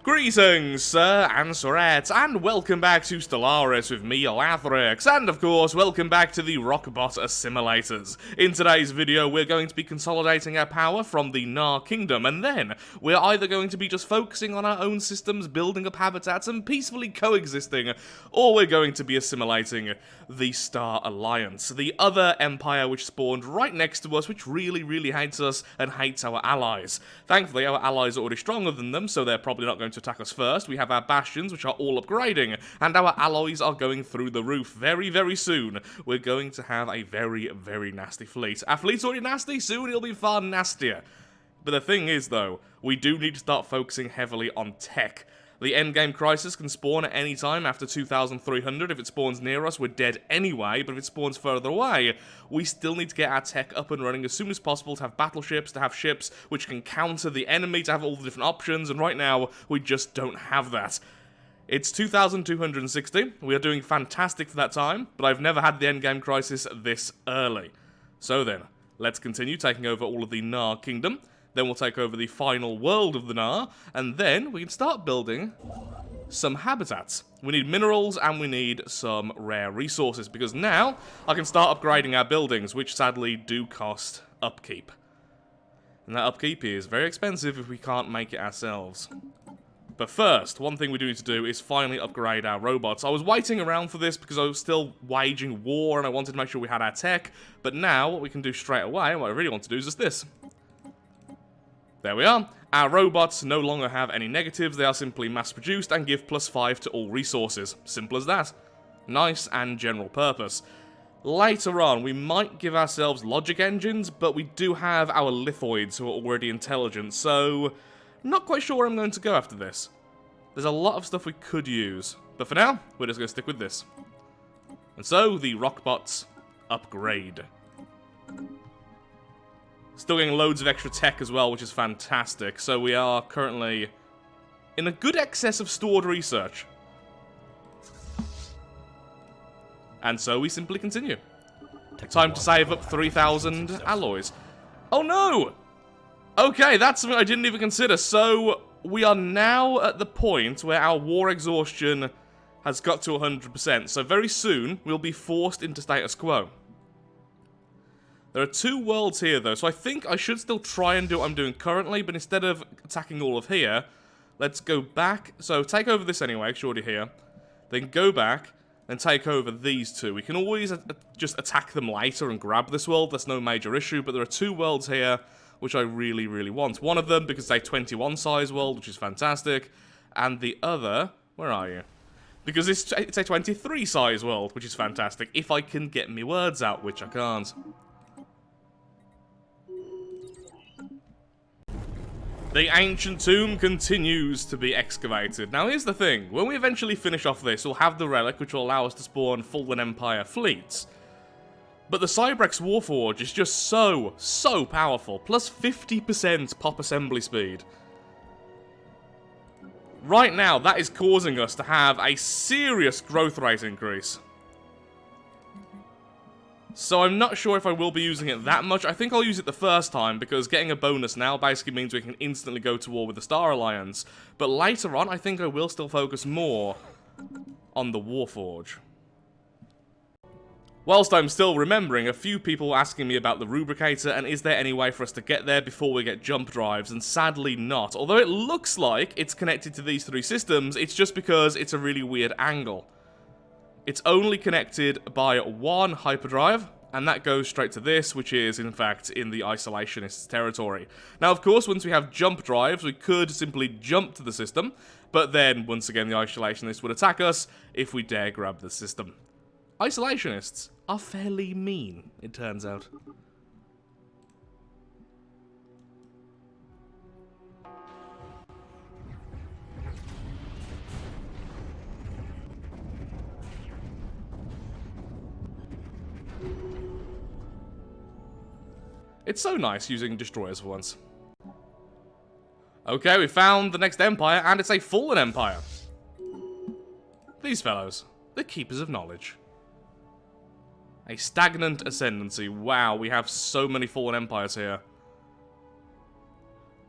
Greetings, sir and sirettes, and welcome back to Stellaris with me, Ep3, and of course, welcome back to the Rockbot Assimilators. In today's video, we're going to be consolidating our power from the Gnar Kingdom, and then we're either going to be just focusing on our own systems, building up habitats, and peacefully coexisting, or we're going to be assimilating the Star Alliance, the other empire which spawned right next to us, which really hates us and hates our allies. Thankfully, our allies are already stronger than them, so they're probably not going to attack us first. We have our bastions, which are all upgrading, and our alloys are going through the roof very soon. We're going to have a very nasty fleet. Our fleet's already nasty, soon it'll be far nastier. But the thing is, though, we do need to start focusing heavily on tech. The endgame crisis can spawn at any time after 2300. If it spawns near us, we're dead anyway, but if it spawns further away, we still need to get our tech up and running as soon as possible to have battleships, to have ships which can counter the enemy, to have all the different options, and right now, we just don't have that. It's 2260, we are doing fantastic for that time, but I've never had the endgame crisis this early. So then, let's continue taking over all of the Gnar Kingdom. Then we'll take over the final world of the Gnar, and then we can start building some habitats. We need minerals and we need some rare resources, because now I can start upgrading our buildings, which sadly do cost upkeep. And that upkeep is very expensive if we can't make it ourselves. But first, one thing we do need to do is finally upgrade our robots. I was waiting around for this because I was still waging war and I wanted to make sure we had our tech, but now what we can do straight away, and what I really want to do is just this. There we are. Our robots no longer have any negatives, they are simply mass-produced and give +5 to all resources. Simple as that. Nice and general purpose. Later on, we might give ourselves logic engines, but we do have our lithoids who are already intelligent, so not quite sure where I'm going to go after this. There's a lot of stuff we could use, but for now, we're just going to stick with this. And so, the Rockbots upgrade. Still getting loads of extra tech as well, which is fantastic. So we are currently in a good excess of stored research. And so we simply continue. Time to save up 3,000 alloys. Oh no! Okay, that's something I didn't even consider. So we are now at the point where our war exhaustion has got to 100%. So very soon we'll be forced into status quo. There are two worlds here, though, so I think I should still try and do what I'm doing currently, but instead of attacking all of here, let's go back. So take over this anyway, shortly here. Then go back and take over these two. We can always just attack them later and grab this world. That's no major issue, but there are two worlds here which I really want. One of them because it's a 21 size world, which is fantastic, and the other, where are you? Because it's a 23 size world, which is fantastic, if I can get me words out, which I can't. The ancient tomb continues to be excavated. Now here's the thing, when we eventually finish off this, we'll have the relic which will allow us to spawn Fallen Empire fleets. But the Cybrex Warforge is just so powerful, plus 50% pop assembly speed. Right now, that is causing us to have a serious growth rate increase. So I'm not sure if I will be using it that much. I think I'll use it the first time, because getting a bonus now basically means we can instantly go to war with the Star Alliance. But later on, I think I will still focus more on the Warforge. Whilst I'm still remembering, a few people asking me about the Rubricator, and is there any way for us to get there before we get jump drives, and sadly not. Although it looks like it's connected to these three systems, it's just because it's a really weird angle. It's only connected by one hyperdrive, and that goes straight to this, which is, in fact, in the Isolationists' territory. Now, of course, once we have jump drives, we could simply jump to the system, but then, once again, the Isolationists would attack us if we dare grab the system. Isolationists are fairly mean, it turns out. It's so nice using destroyers for once. Okay, we found the next empire, and it's a fallen empire. These fellows, the keepers of knowledge. A stagnant ascendancy. Wow, we have so many fallen empires here.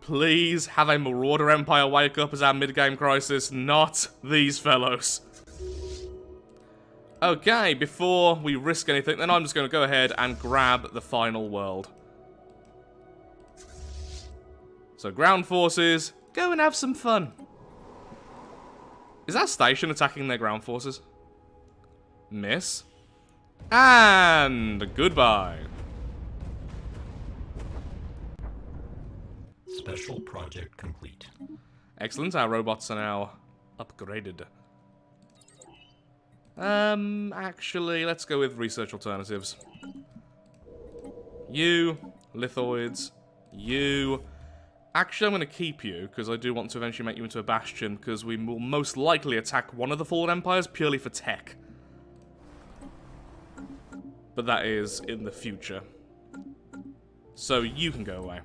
Please have a Marauder Empire wake up as our mid-game crisis, not these fellows. Okay, before we risk anything, then I'm just going to go ahead and grab the final world. So ground forces, go and have some fun. Is that station attacking their ground forces? Miss. And goodbye. Special project complete. Excellent, our robots are now upgraded. Actually, let's go with research alternatives. You, lithoids, you. Actually, I'm going to keep you, because I do want to eventually make you into a bastion, because we will most likely attack one of the fallen empires purely for tech. But that is in the future. So you can go away.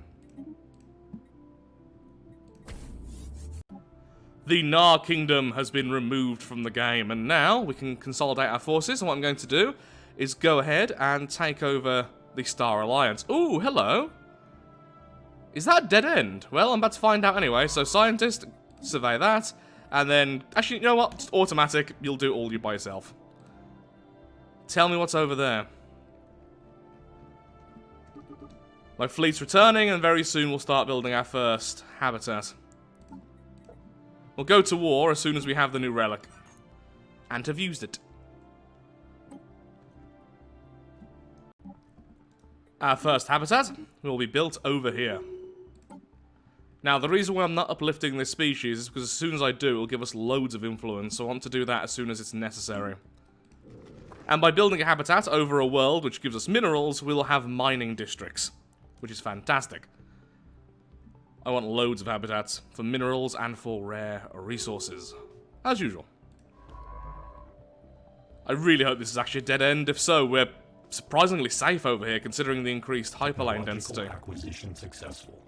The Gnar Kingdom has been removed from the game, and now we can consolidate our forces, and what I'm going to do is go ahead and take over the Star Alliance. Ooh, hello! Is that a dead end? Well, I'm about to find out anyway, so scientist, survey that, and then, actually, you know what, just automatic, you'll do all you by yourself. Tell me what's over there. My fleet's returning, and very soon we'll start building our first habitat. We'll go to war as soon as we have the new relic. And have used it. Our first habitat will be built over here. Now, the reason why I'm not uplifting this species is because as soon as I do, it will give us loads of influence, so I want to do that as soon as it's necessary. And by building a habitat over a world which gives us minerals, we'll have mining districts, which is fantastic. I want loads of habitats for minerals and for rare resources, as usual. I really hope this is actually a dead end. If so, we're surprisingly safe over here, considering the increased hyperlane density. Acquisition successful.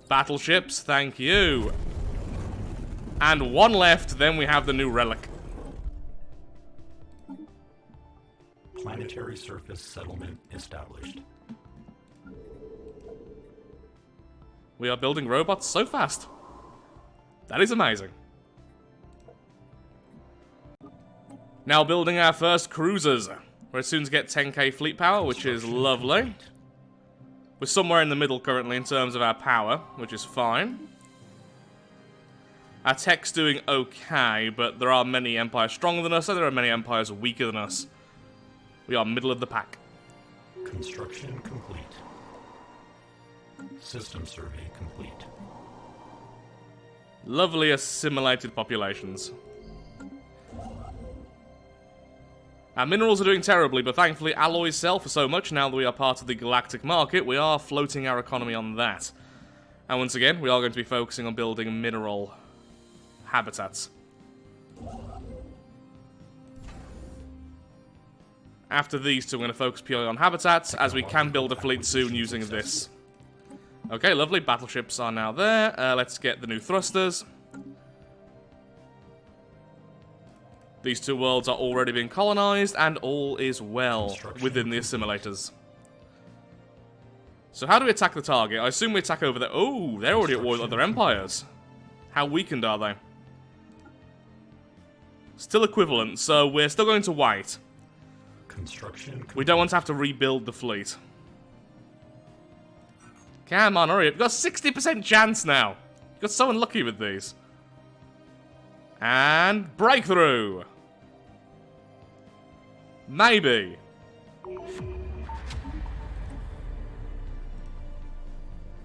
Battleships, thank you. And one left, then we have the new relic. Planetary surface settlement established. We are building robots so fast. That is amazing. Now building our first cruisers. We're soon to get 10k fleet power, which is lovely. We're somewhere in the middle currently in terms of our power, which is fine. Our tech's doing okay, but there are many empires stronger than us, and there are many empires weaker than us. We are middle of the pack. Construction complete. System survey complete. Lovely assimilated populations. Our minerals are doing terribly, but thankfully alloys sell for so much now that we are part of the galactic market. We are floating our economy on that. And once again, we are going to be focusing on building mineral habitats. After these two, we're going to focus purely on habitats, as we can build a fleet soon using this. Okay, lovely. Battleships are now there. Let's get the new thrusters. These two worlds are already being colonized, and all is well within the assimilators. So how do we attack the target? I assume we attack over there. Oh, they're already at war with other empires. How weakened are they? Still equivalent, so we're still going to wait. We don't want to have to rebuild the fleet. Come on, hurry up. You've got a 60% chance now. You got so unlucky with these. And breakthrough. Maybe.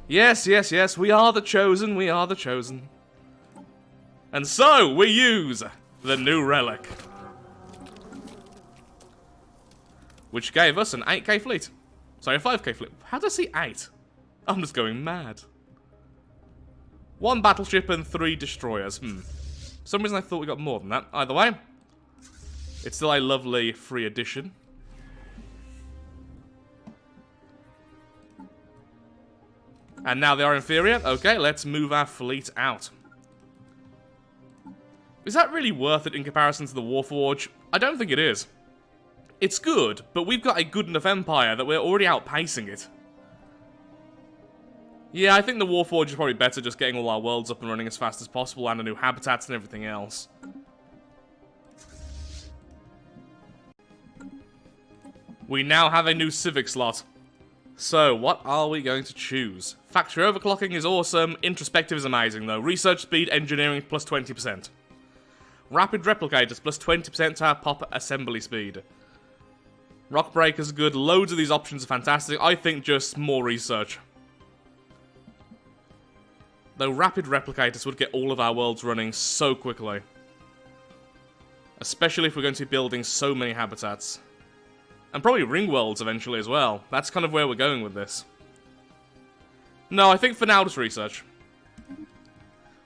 Yes, yes, yes. We are the chosen. We are the chosen. And so, we use the new relic. Which gave us an 8k fleet. Sorry, a 5k fleet. How did I see 8? I'm just going mad. 1 battleship and 3 destroyers. For some reason I thought we got more than that. Either way, it's still a lovely free addition. And now they are inferior. Okay, let's move our fleet out. Is that really worth it in comparison to the Warforge? I don't think it is. It's good, but we've got a good enough empire that we're already outpacing it. Yeah, I think the Warforge is probably better just getting all our worlds up and running as fast as possible and a new habitats and everything else. We now have a new civics slot. So, what are we going to choose? Factory overclocking is awesome, introspective is amazing though. Research speed, engineering plus 20%. Rapid replicators plus 20% to our pop assembly speed. Rock breakers are good, loads of these options are fantastic. I think just more research. Though rapid replicators would get all of our worlds running so quickly. Especially if we're going to be building so many habitats. And probably ring worlds eventually as well. That's kind of where we're going with this. No, I think for now just research.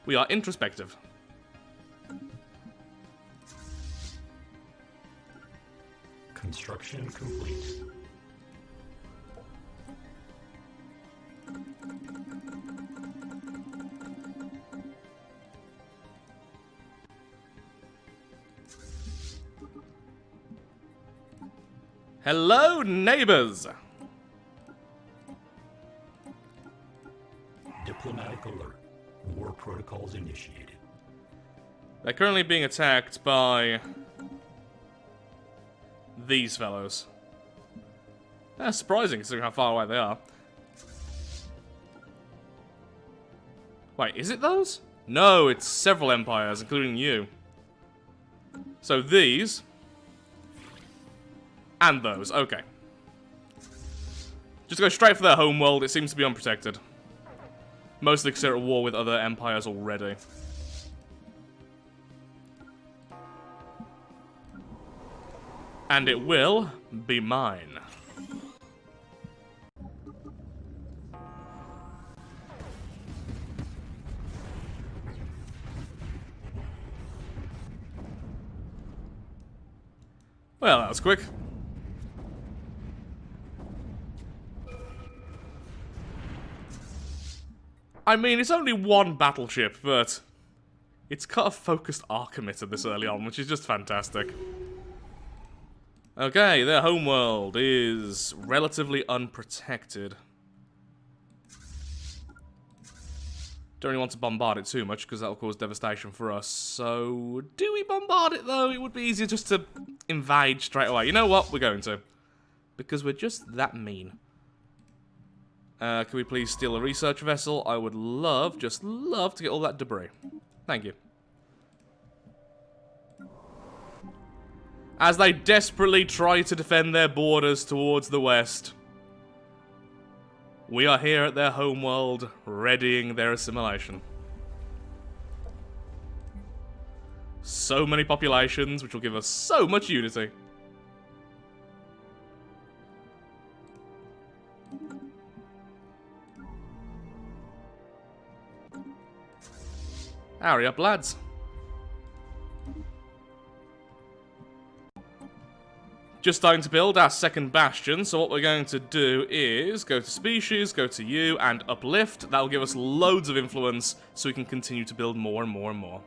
We are introspective. Construction complete. Hello, neighbors! Diplomatic alert. War protocols initiated. They're currently being attacked by these fellows. That's surprising considering how far away they are. Wait, is it those? No, it's several empires, including you. So these... and those, okay. Just go straight for their homeworld, it seems to be unprotected. Mostly because they're at war with other empires already. And it will be mine. Well, that was quick. I mean, it's only one battleship, but it's got a focused arc emitter this early on, which is just fantastic. Okay, their homeworld is relatively unprotected. Don't really want to bombard it too much, because that'll cause devastation for us. So, do we bombard it, though? It would be easier just to invade straight away. You know what? We're going to. Because we're just that mean. Can we please steal a research vessel? I would love, just love to get all that debris. Thank you. As they desperately try to defend their borders towards the west, we are here at their homeworld, readying their assimilation. So many populations, which will give us so much unity. Hurry up, lads. Just starting to build our second bastion, so what we're going to do is go to species, go to you, and uplift. That'll give us loads of influence, so we can continue to build more and more and more.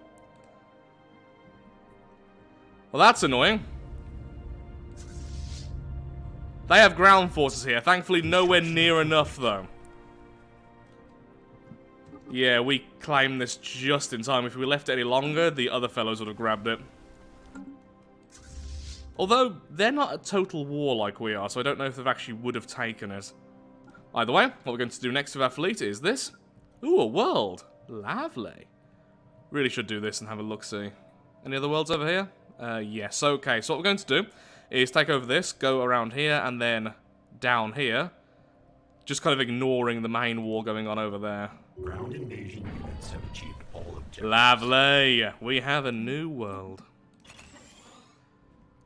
Well, that's annoying. They have ground forces here, thankfully nowhere near enough, though. Yeah, we claimed this just in time. If we left it any longer, the other fellows would have grabbed it. Although, they're not at total war like we are, so I don't know if they actually would have taken it. Either way, what we're going to do next with our fleet is this. Ooh, a world. Lovely. Really should do this and have a look-see. Any other worlds over here? Yes, okay. So what we're going to do is take over this, go around here, and then down here. Just kind of ignoring the main war going on over there. Ground invasion units have achieved all objectives. Lovely. We have a new world.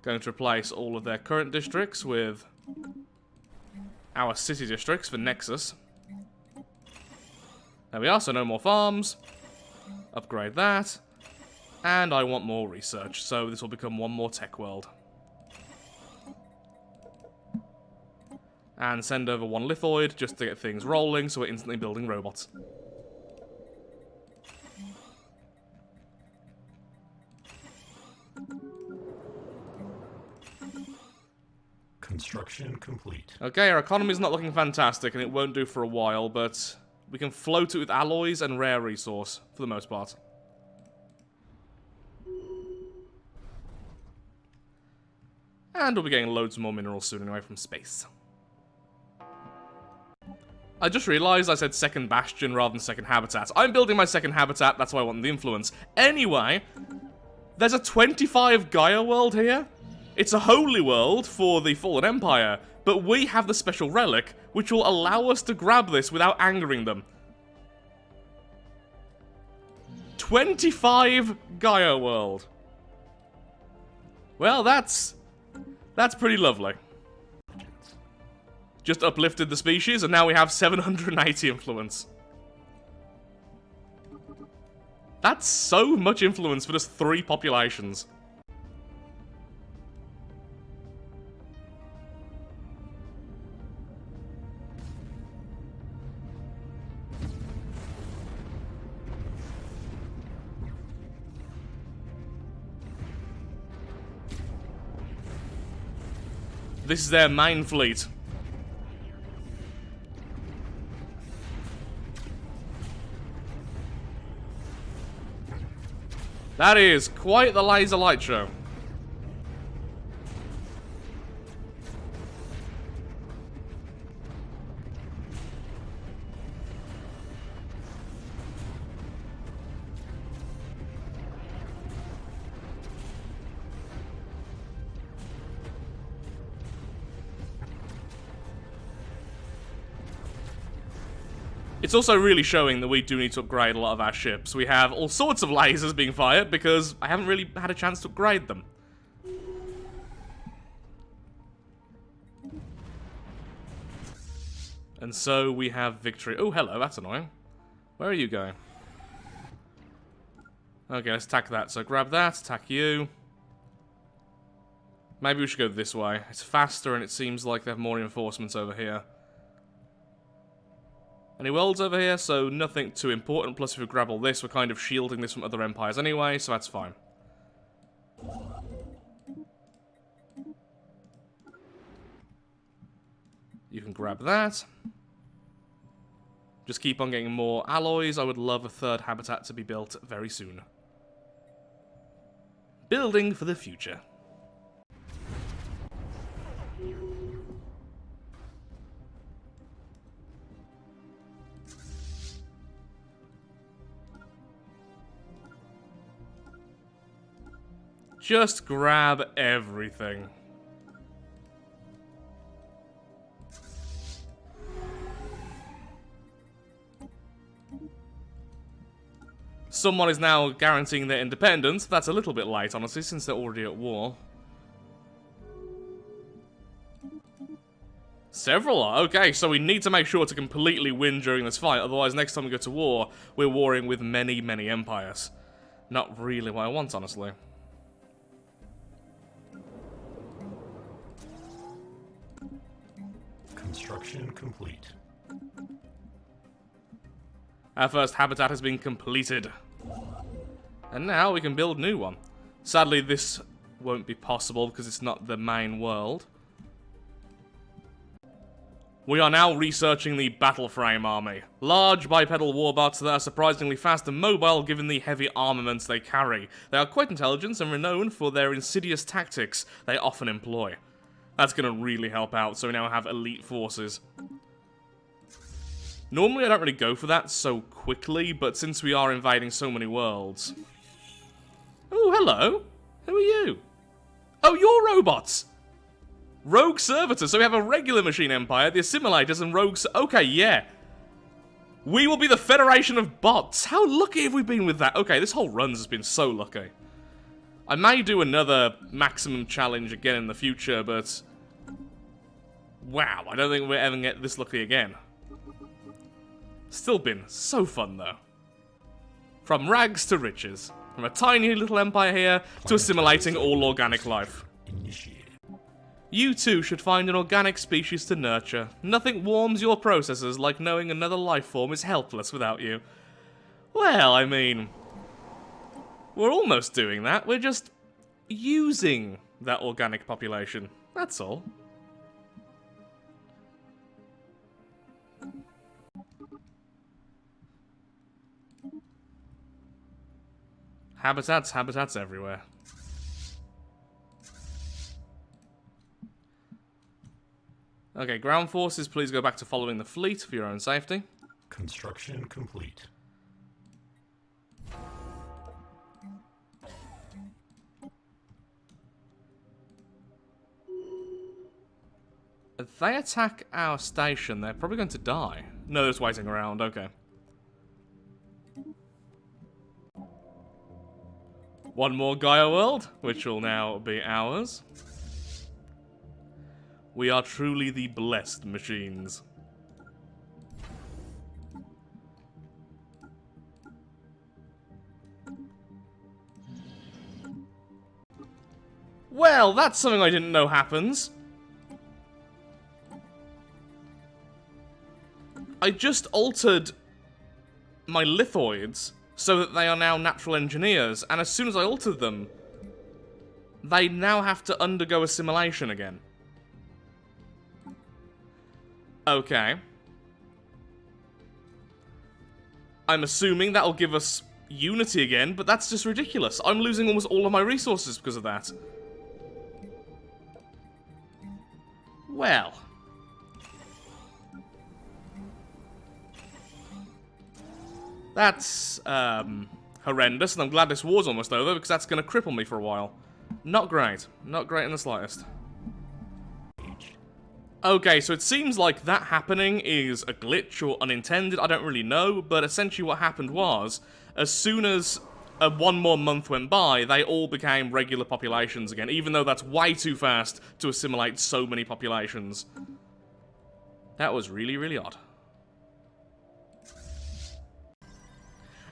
Going to replace all of their current districts with our city districts for Nexus. There we are, so no more farms. Upgrade that. And I want more research, so this will become one more tech world. And send over one lithoid just to get things rolling, so we're instantly building robots. Construction complete. Okay, our economy's not looking fantastic, and it won't do for a while, but We can float it with alloys and rare resource, for the most part. And we'll be getting loads more minerals soon anyway from space. I just realised I said second bastion rather than second habitat. I'm building my second habitat, that's why I want the influence. Anyway, there's a 25 Gaia world here. It's a holy world for the Fallen Empire, but we have the special relic, which will allow us to grab this without angering them. 25 Gaia world. Well, that's pretty lovely. Just uplifted the species, and now we have 780 influence. That's so much influence for just 3 populations. This is their main fleet. That is quite the laser light show. It's also really showing that we do need to upgrade a lot of our ships. We have all sorts of lasers being fired because I haven't really had a chance to upgrade them. And so we have victory. Oh, hello, that's annoying. Where are you going? Okay, let's attack that. So grab that, attack you. Maybe we should go this way. It's faster and it seems like they have more reinforcements over here. Any worlds over here, so nothing too important. Plus, if we grab all this, we're kind of shielding this from other empires anyway, so that's fine. You can grab that. Just keep on getting more alloys. I would love a 3rd habitat to be built very soon. Building for the future. Just grab everything. Someone is now guaranteeing their independence. That's a little bit late, honestly, since they're already at war. Several are. Okay, so we need to make sure to completely win during this fight. Otherwise, next time we go to war, we're warring with many, many empires. Not really what I want, honestly. Construction complete. Our first habitat has been completed. And now we can build a new one. Sadly, this won't be possible because it's not the main world. We are now researching the battle frame army. Large bipedal warbots that are surprisingly fast and mobile given the heavy armaments they carry. They are quite intelligent and renowned for their insidious tactics they often employ. That's going to really help out, so we now have elite forces. Normally I don't really go for that so quickly, but since we are invading so many worlds... Oh, hello! Who are you? Oh, you're robots! Rogue servitors, so we have a regular machine empire, the assimilators, and rogues... Okay, yeah. We will be the Federation of Bots. How lucky have we been with that? Okay, this whole run has been so lucky. I may do another maximum challenge again in the future, but... Wow, I don't think we'll ever get this lucky again. Still been so fun, though. From rags to riches. From a tiny little empire here to assimilating all organic life. Initiated. You too should find an organic species to nurture. Nothing warms your processes like knowing another life form is helpless without you. Well, I mean... We're almost doing that. We're just using that organic population. That's all. Habitats, habitats everywhere. Okay, ground forces, please go back to following the fleet for your own safety. Construction complete. If they attack our station, they're probably going to die. No, they're just waiting around, okay. One more Gaia world, which will now be ours. We are truly the blessed machines. Well, that's something I didn't know happens. I just altered my lithoids so that they are now natural engineers, and as soon as I altered them, they now have to undergo assimilation again. Okay. I'm assuming that'll give us unity again, but that's just ridiculous. I'm losing almost all of my resources because of that. Well. That's, horrendous, and I'm glad this war's almost over, because that's going to cripple me for a while. Not great. Not great in the slightest. Okay, so it seems like that happening is a glitch or unintended, I don't really know, but essentially what happened was, as soon as one more month went by, they all became regular populations again, even though that's way too fast to assimilate so many populations. That was really, really odd.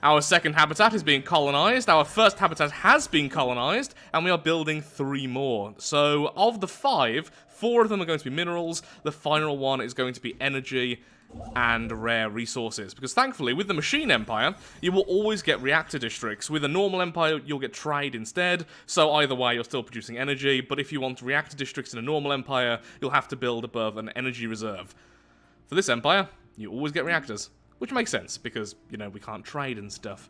Our second habitat is being colonized, our first habitat has been colonized, and we are building 3 more. So, of the 5, 4 of them are going to be minerals, the final one is going to be energy and rare resources. Because thankfully, with the Machine Empire, you will always get reactor districts. With a normal empire, you'll get trade instead, so either way, you're still producing energy, but if you want reactor districts in a normal empire, you'll have to build above an energy reserve. For this empire, you always get reactors. Which makes sense, because, you know, we can't trade and stuff.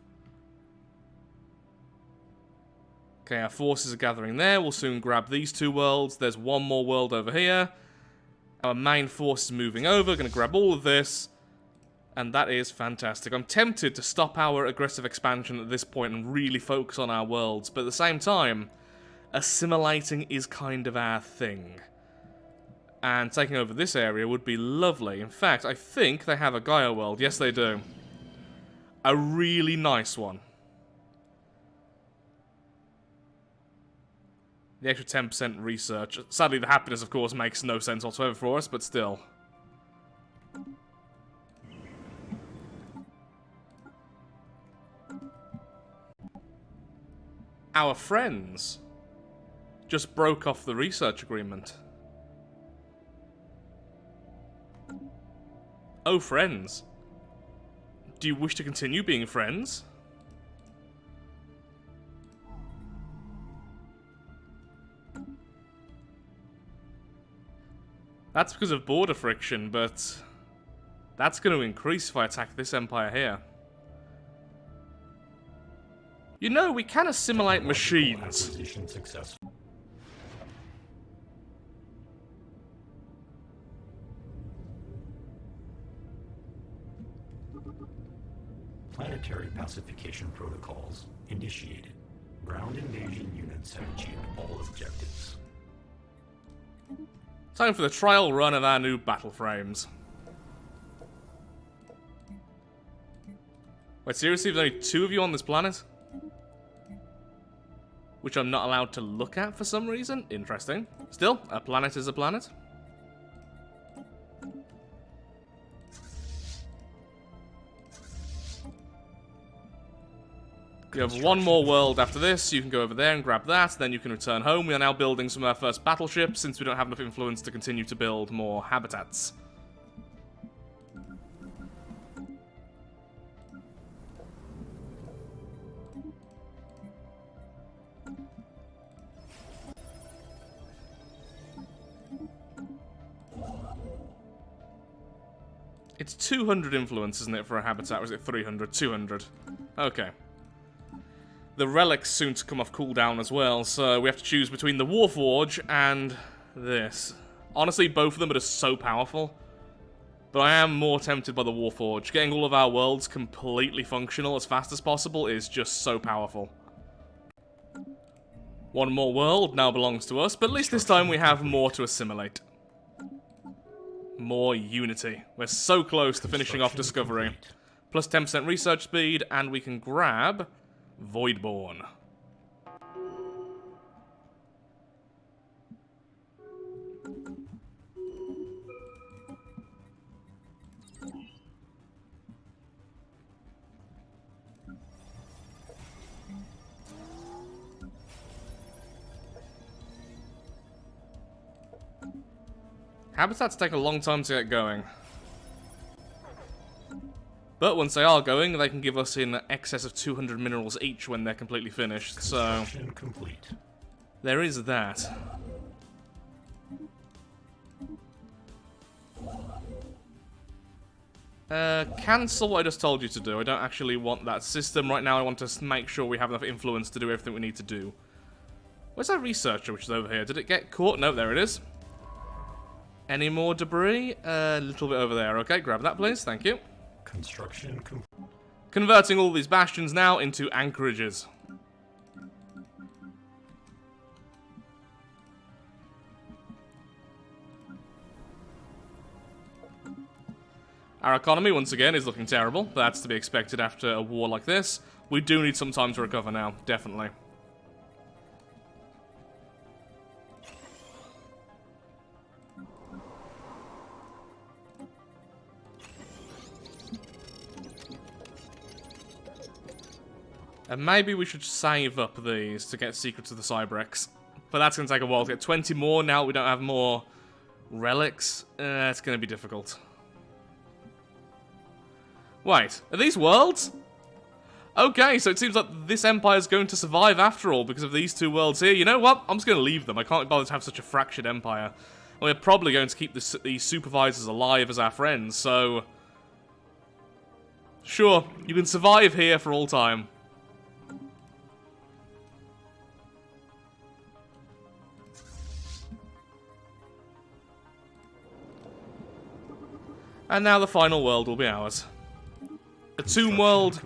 Okay, our forces are gathering there. We'll soon grab these 2 worlds. There's one more world over here. Our main force is moving over. Going to grab all of this. And that is fantastic. I'm tempted to stop our aggressive expansion at this point and really focus on our worlds. But at the same time, assimilating is kind of our thing. And taking over this area would be lovely. In fact, I think they have a Gaia world. Yes, they do. A really nice one. The extra 10% research. Sadly, the happiness, of course, makes no sense whatsoever for us, but still. Our friends just broke off the research agreement. Oh, friends. Do you wish to continue being friends? That's because of border friction, but that's going to increase if I attack this empire here. You know, we can assimilate machines. Acquisition successful. Planetary pacification protocols initiated. Ground invasion units have achieved all objectives. Time for the trial run of our new battle frames. Wait, seriously, there's only 2 of you on this planet? Which I'm not allowed to look at for some reason? Interesting. Still, a planet is a planet. You have one more world after this, you can go over there and grab that, then you can return home. We are now building some of our first battleships, since we don't have enough influence to continue to build more habitats. It's 200 influence, isn't it, for a habitat, or is it 300? 200. Okay. The relics soon to come off cooldown as well, so we have to choose between the Warforge and this. Honestly, both of them are just so powerful. But I am more tempted by the Warforge. Getting all of our worlds completely functional as fast as possible is just so powerful. One more world now belongs to us, but at least this time we have more to assimilate. More unity. We're so close to finishing off Discovery. Plus 10% research speed, and we can grab Voidborn. Habitats take a long time to get going. But once they are going, they can give us in excess of 200 minerals each when they're completely finished, so... complete. There is that. Cancel what I just told you to do. I don't actually want that system right now. I want to make sure we have enough influence to do everything we need to do. Where's our researcher, which is over here? Did it get caught? No, there it is. Any more debris? A little bit over there. Okay, grab that, please. Thank you. Construction complete. Converting all these bastions now into anchorages. Our economy, once again, is looking terrible, but that's to be expected after a war like this. We do need some time to recover now, definitely. And maybe we should save up these to get Secrets of the Cybrex. But that's going to take a while to get 20 more now that we don't have more relics. It's going to be difficult. Wait, are these worlds? Okay, so it seems like this empire is going to survive after all because of these two worlds here. You know what? I'm just going to leave them. I can't bother to have such a fractured empire. And we're probably going to keep these supervisors alive as our friends, so... Sure, you can survive here for all time. And now the final world will be ours. A tomb world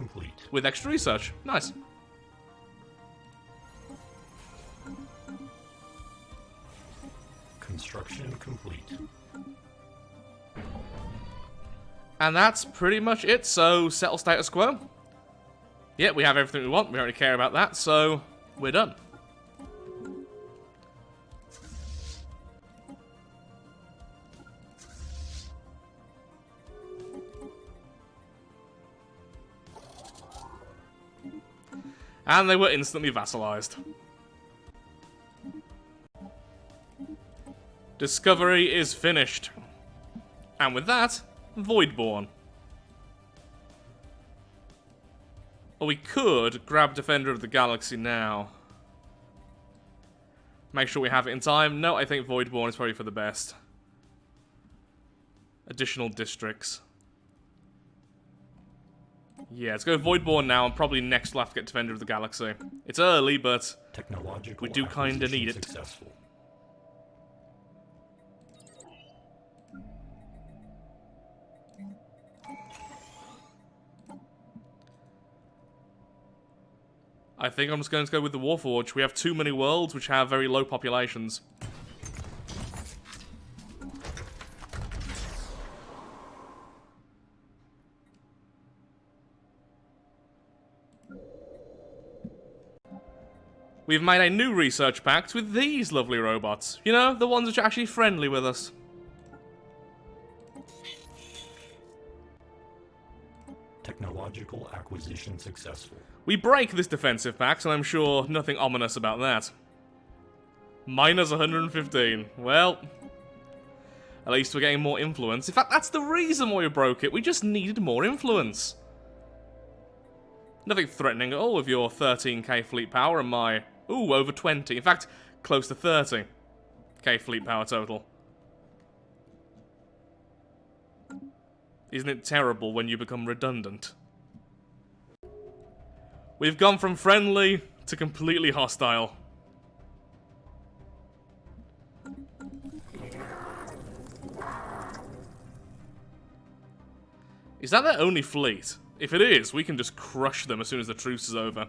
with extra research. Nice. Construction complete. And that's pretty much it, so settle status quo. Yeah, we have everything we want, we don't really care about that, so we're done. And they were instantly vassalized. Discovery is finished. And with that, Voidborn. Or we could grab Defender of the Galaxy now. Make sure we have it in time. No, I think Voidborn is probably for the best. Additional districts. Yeah, let's go Voidborn now, and probably next we'll have to get Defender of the Galaxy. It's early, but we do kinda need it. Successful. I think I'm just going to go with the Warforge. We have too many worlds which have very low populations. We've made a new research pact with these lovely robots. You know, the ones which are actually friendly with us. Technological acquisition successful. We break this defensive pact, and I'm sure nothing ominous about that. Minus 115. Well, at least we're getting more influence. In fact, that's the reason why we broke it. We just needed more influence. Nothing threatening at all with your 13k fleet power and my... Ooh, over 20. In fact, close to 30k fleet power total. Isn't it terrible when you become redundant? We've gone from friendly to completely hostile. Is that their only fleet? If it is, we can just crush them as soon as the truce is over.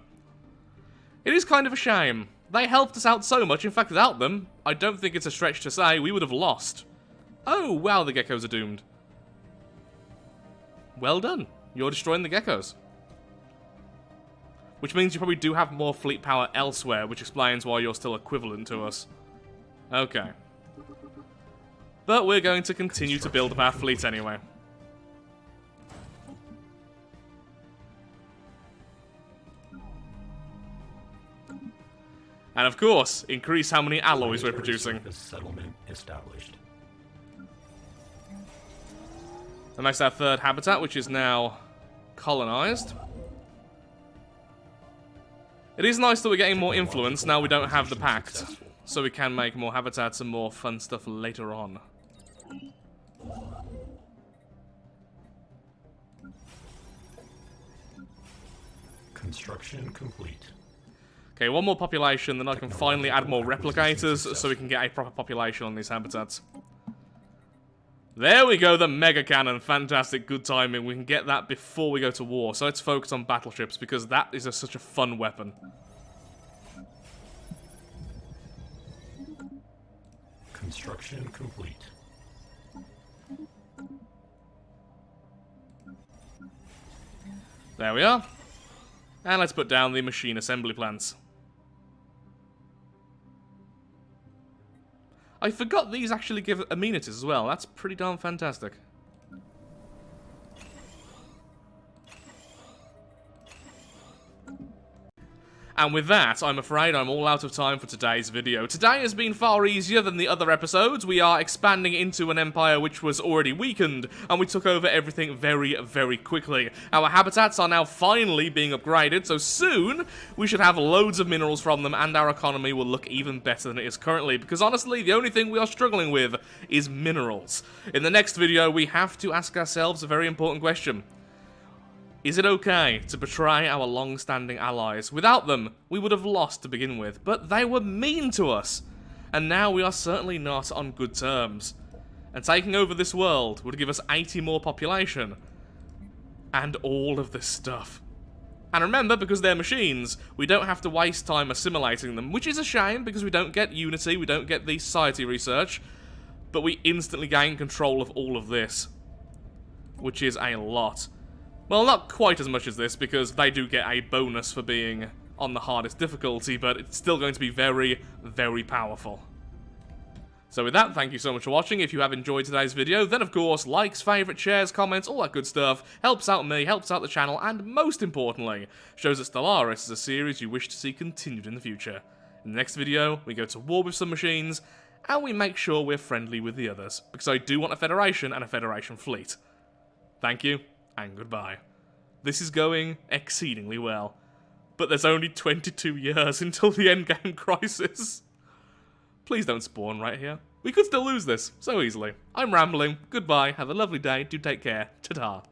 It is kind of a shame. They helped us out so much. In fact, without them, I don't think it's a stretch to say we would have lost. Oh, wow, the geckos are doomed. Well done. You're destroying the geckos. Which means you probably do have more fleet power elsewhere, which explains why you're still equivalent to us. Okay. But we're going to continue to build up our fleet anyway. And of course, increase how many alloys we're producing. Settlement established. And that's our third habitat, which is now colonized. It is nice that we're getting more influence now we don't have the pact, so we can make more habitats and more fun stuff later on. Construction complete. Okay, one more population, then I can finally add more replicators so we can get a proper population on these habitats. There we go, the mega cannon. Fantastic, good timing. We can get that before we go to war. So let's focus on battleships because that is such a fun weapon. Construction complete. There we are. And let's put down the machine assembly plants. I forgot these actually give amenities as well. That's pretty darn fantastic. And with that, I'm afraid I'm all out of time for today's video. Today has been far easier than the other episodes. We are expanding into an empire which was already weakened, and we took over everything very, very quickly. Our habitats are now finally being upgraded, so soon we should have loads of minerals from them, and our economy will look even better than it is currently, because honestly, the only thing we are struggling with is minerals. In the next video, we have to ask ourselves a very important question. Is it okay to betray our long-standing allies? Without them, we would have lost to begin with, but they were mean to us, and now we are certainly not on good terms. And taking over this world would give us 80 more population, and all of this stuff. And remember, because they're machines, we don't have to waste time assimilating them, which is a shame because we don't get Unity, we don't get the society research, but we instantly gain control of all of this, which is a lot. Well, not quite as much as this, because they do get a bonus for being on the hardest difficulty, but it's still going to be very, very powerful. So with that, thank you so much for watching. If you have enjoyed today's video, then of course, likes, favourites, shares, comments, all that good stuff helps out me, helps out the channel, and most importantly, shows that Stellaris is a series you wish to see continued in the future. In the next video, we go to war with some machines, and we make sure we're friendly with the others, because I do want a Federation and a Federation fleet. Thank you. And goodbye. This is going exceedingly well. But there's only 22 years until the endgame crisis. Please don't spawn right here. We could still lose this so easily. I'm rambling. Goodbye. Have a lovely day. Do take care. Ta-ta.